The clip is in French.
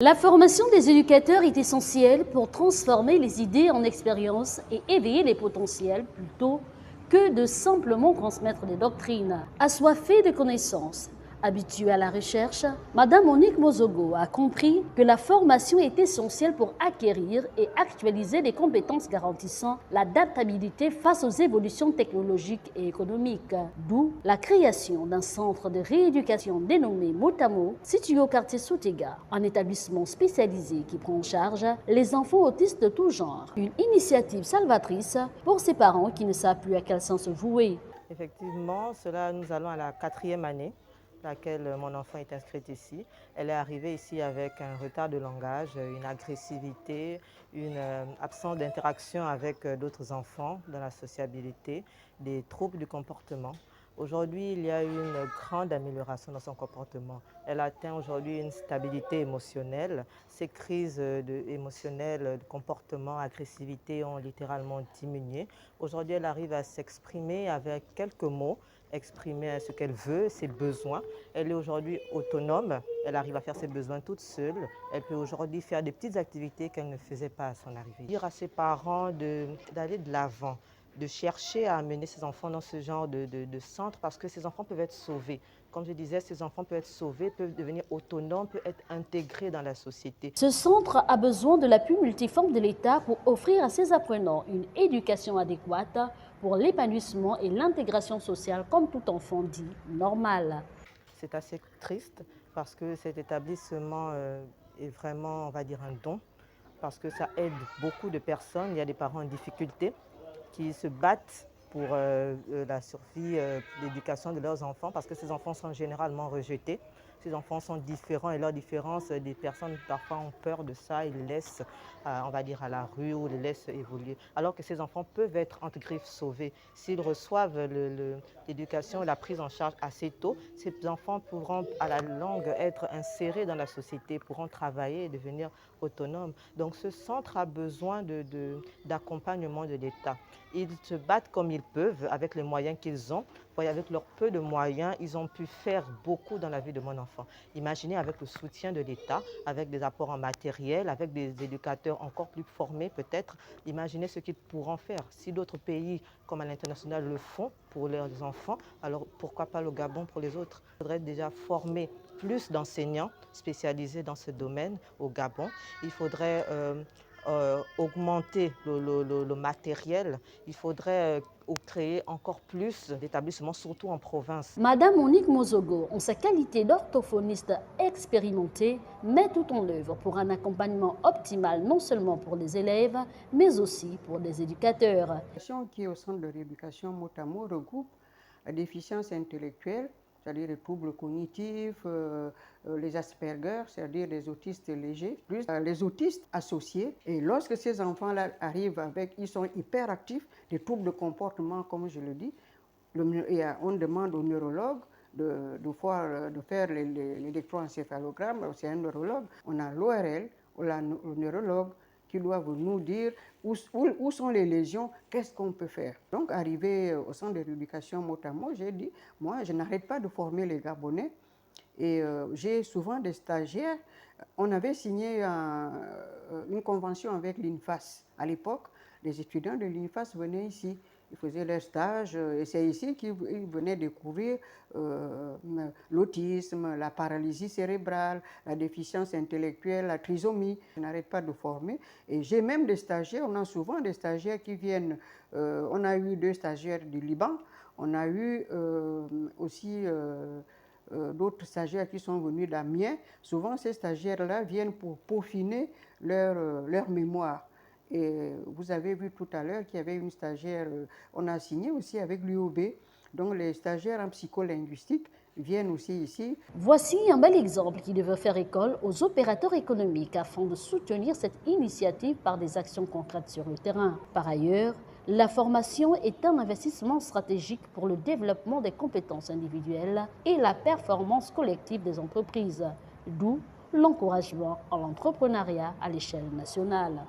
La formation des éducateurs est essentielle pour transformer les idées en expériences et éveiller les potentiels plutôt que de simplement transmettre des doctrines. Assoiffée de connaissances, habituée à la recherche, Madame Monique Mozogo a compris que la formation est essentielle pour acquérir et actualiser les compétences garantissant l'adaptabilité face aux évolutions technologiques et économiques, d'où la création d'un centre de rééducation dénommé Motamo, situé au quartier Soutega, un établissement spécialisé qui prend en charge les enfants autistes de tout genre. Une initiative salvatrice pour ces parents qui ne savent plus à quel sens se vouer. Effectivement, nous allons à la 4e année, laquelle mon enfant est inscrite ici. Elle est arrivée ici avec un retard de langage, une agressivité, une absence d'interaction avec d'autres enfants dans la sociabilité, des troubles du comportement. Aujourd'hui, il y a une grande amélioration dans son comportement. Elle atteint aujourd'hui une stabilité émotionnelle. Ces crises émotionnelles, de comportement, agressivité ont littéralement diminué. Aujourd'hui, elle arrive à s'exprimer avec quelques mots, exprimer ce qu'elle veut, ses besoins. Elle est aujourd'hui autonome, elle arrive à faire ses besoins toute seule. Elle peut aujourd'hui faire des petites activités qu'elle ne faisait pas à son arrivée. Dire à ses parents d'aller de l'avant, de chercher à amener ses enfants dans ce genre de centre parce que ces enfants peuvent être sauvés. Comme je disais, ces enfants peuvent être sauvés, peuvent devenir autonomes, peuvent être intégrés dans la société. Ce centre a besoin de l'appui multiforme de l'État pour offrir à ses apprenants une éducation adéquate pour l'épanouissement et l'intégration sociale comme tout enfant dit normal. C'est assez triste parce que cet établissement est vraiment, on va dire, un don parce que ça aide beaucoup de personnes. Il y a des parents en difficulté qui se battent pour la survie, l'éducation de leurs enfants parce que ces enfants sont généralement rejetés. Ces enfants sont différents et leur différence, des personnes parfois ont peur de ça, ils les laissent, on va dire, à la rue ou les laissent évoluer. Alors que ces enfants peuvent être, entre griffes, sauvés. S'ils reçoivent l'éducation et la prise en charge assez tôt, ces enfants pourront à la longue être insérés dans la société, pourront travailler et devenir autonomes. Donc ce centre a besoin d'accompagnement de l'État. Ils se battent comme ils peuvent avec les moyens qu'ils ont. Avec leur peu de moyens, ils ont pu faire beaucoup dans la vie de mon enfant. Imaginez avec le soutien de l'État, avec des apports en matériel, avec des éducateurs encore plus formés peut-être, imaginez ce qu'ils pourront faire. Si d'autres pays comme à l'international le font pour leurs enfants, alors pourquoi pas le Gabon pour les autres? Il faudrait déjà former plus d'enseignants spécialisés dans ce domaine au Gabon. Il faudrait augmenter le matériel. Il faudrait créer encore plus d'établissements, surtout en province. Madame Monique Mozogo, en sa qualité d'orthophoniste expérimentée, met tout en œuvre pour un accompagnement optimal non seulement pour les élèves, mais aussi pour les éducateurs. La qui est au centre de rééducation Motamo regroupe la déficience intellectuelle, c'est-à-dire les troubles cognitifs, les Asperger, c'est-à-dire les autistes légers, plus les autistes associés. Et lorsque ces enfants-là arrivent ils sont hyperactifs, des troubles de comportement, comme je le dis, on demande au neurologue de faire l'électroencéphalogramme, c'est un neurologue. On a l'ORL, le neurologue, qui doivent nous dire où sont les lésions, qu'est-ce qu'on peut faire. Donc, arrivé au centre de rééducation Motamo, j'ai dit, moi, je n'arrête pas de former les Gabonais et j'ai souvent des stagiaires. On avait signé une convention avec l'INFAS. À l'époque, les étudiants de l'INFAS venaient ici. Ils faisaient leur stage et c'est ici qu'ils venaient découvrir l'autisme, la paralysie cérébrale, la déficience intellectuelle, la trisomie. Je n'arrête pas de former. Et j'ai même des stagiaires, on a souvent des stagiaires qui viennent. On a eu 2 stagiaires du Liban, on a eu aussi d'autres stagiaires qui sont venus d'Amiens. Souvent, ces stagiaires-là viennent pour peaufiner leur mémoire. Et vous avez vu tout à l'heure qu'il y avait une stagiaire, on a signé aussi avec l'UOB, donc les stagiaires en psycholinguistique viennent aussi ici. Voici un bel exemple qui devrait faire école aux opérateurs économiques afin de soutenir cette initiative par des actions concrètes sur le terrain. Par ailleurs, la formation est un investissement stratégique pour le développement des compétences individuelles et la performance collective des entreprises, d'où l'encouragement à l'entrepreneuriat à l'échelle nationale.